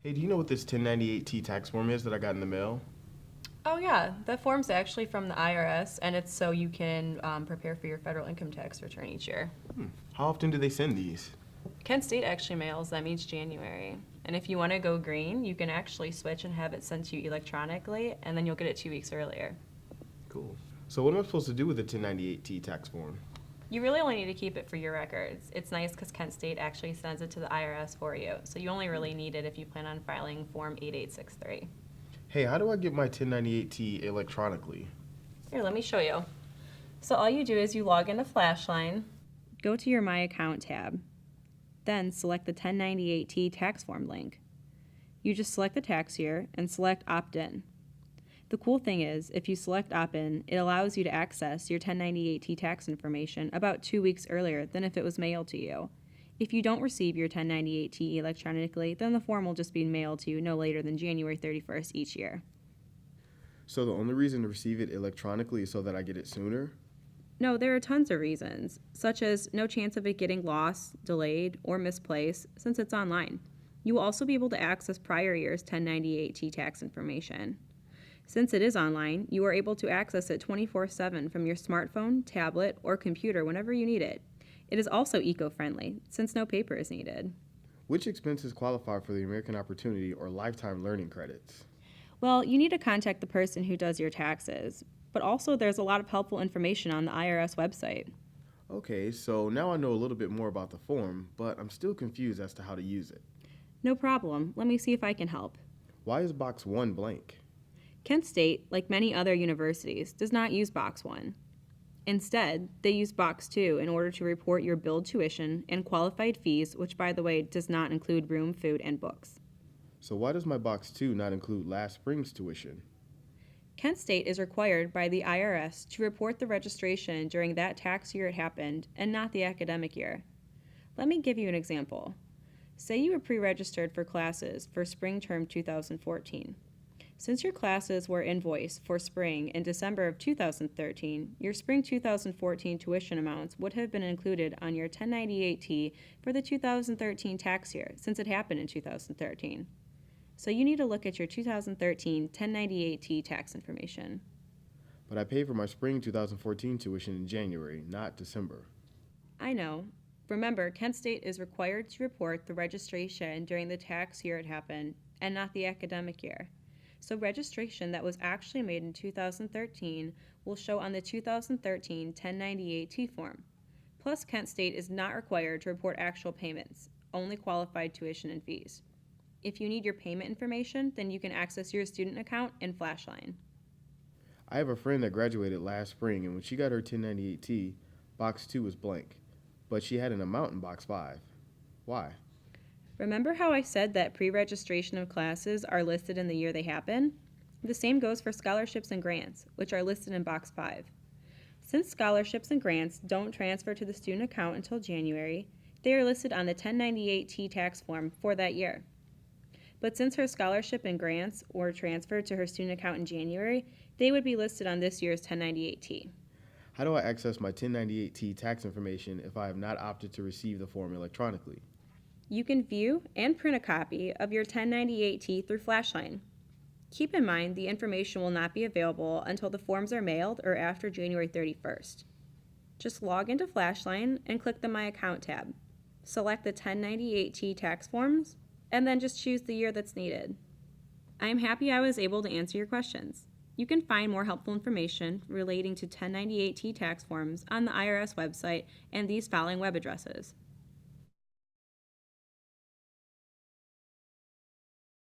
Hey, do you know what this 1098T tax form is that I got in the mail? Oh, yeah. That form's actually from the IRS, and it's so you can prepare for your federal income tax return each year. How often do they send these? Kent State actually mails them each January. And if you want to go green, you can actually switch and have it sent to you electronically, and then you'll get it 2 weeks earlier. Cool. So what am I supposed to do with the 1098T tax form? You really only need to keep it for your records. It's nice because Kent State actually sends it to the IRS for you, so you only really need it if you plan on filing Form 8863. Hey, how do I get my 1098T electronically? Here, let me show you. So all you do is you log into Flashline, go to your My Account tab, then select the 1098T tax form link. You just select the tax year and select Opt-in. The cool thing is, if you select Opt-in, it allows you to access your 1098T tax information about 2 weeks earlier than if it was mailed to you. If you don't receive your 1098T electronically, then the form will just be mailed to you no later than January 31st each year. So the only reason to receive it electronically is so that I get it sooner? No, there are tons of reasons, such as no chance of it getting lost, delayed, or misplaced since it's online. You will also be able to access prior year's 1098T tax information. Since it is online, you are able to access it 24/7 from your smartphone, tablet, or computer whenever you need it. It is also eco-friendly, since no paper is needed. Which expenses qualify for the American Opportunity or Lifetime Learning Credits? Well, you need to contact the person who does your taxes, but also there's a lot of helpful information on the IRS website. Okay, so now I know a little bit more about the form, but I'm still confused as to how to use it. No problem. Let me see if I can help. Why is box 1 blank? Kent State, like many other universities, does not use Box 1. Instead, they use Box 2 in order to report your billed tuition and qualified fees, which, by the way, does not include room, food, and books. So why does my box 2 not include last spring's tuition? Kent State is required by the IRS to report the registration during that tax year it happened and not the academic year. Let me give you an example. Say you were pre-registered for classes for spring term 2014. Since your classes were invoiced for spring in December of 2013, your spring 2014 tuition amounts would have been included on your 1098T for the 2013 tax year since it happened in 2013. So you need to look at your 2013 1098T tax information. But I paid for my spring 2014 tuition in January, not December. I know. Remember, Kent State is required to report the registration during the tax year it happened and not the academic year. So registration that was actually made in 2013 will show on the 2013 1098T form. Plus, Kent State is not required to report actual payments, only qualified tuition and fees. If you need your payment information, then you can access your student account in Flashline. I have a friend that graduated last spring, and when she got her 1098T, box 2 was blank, but she had an amount in box 5. Why? Remember how I said that pre-registration of classes are listed in the year they happen? The same goes for scholarships and grants, which are listed in box 5. Since scholarships and grants don't transfer to the student account until January, they are listed on the 1098T tax form for that year. But since her scholarship and grants were transferred to her student account in January, they would be listed on this year's 1098T. How do I access my 1098T tax information if I have not opted to receive the form electronically? You can view and print a copy of your 1098T through Flashline. Keep in mind the information will not be available until the forms are mailed or after January 31st. Just log into Flashline and click the My Account tab. Select the 1098T tax forms, and then just choose the year that's needed. I am happy I was able to answer your questions. You can find more helpful information relating to 1098T tax forms on the IRS website and these following web addresses.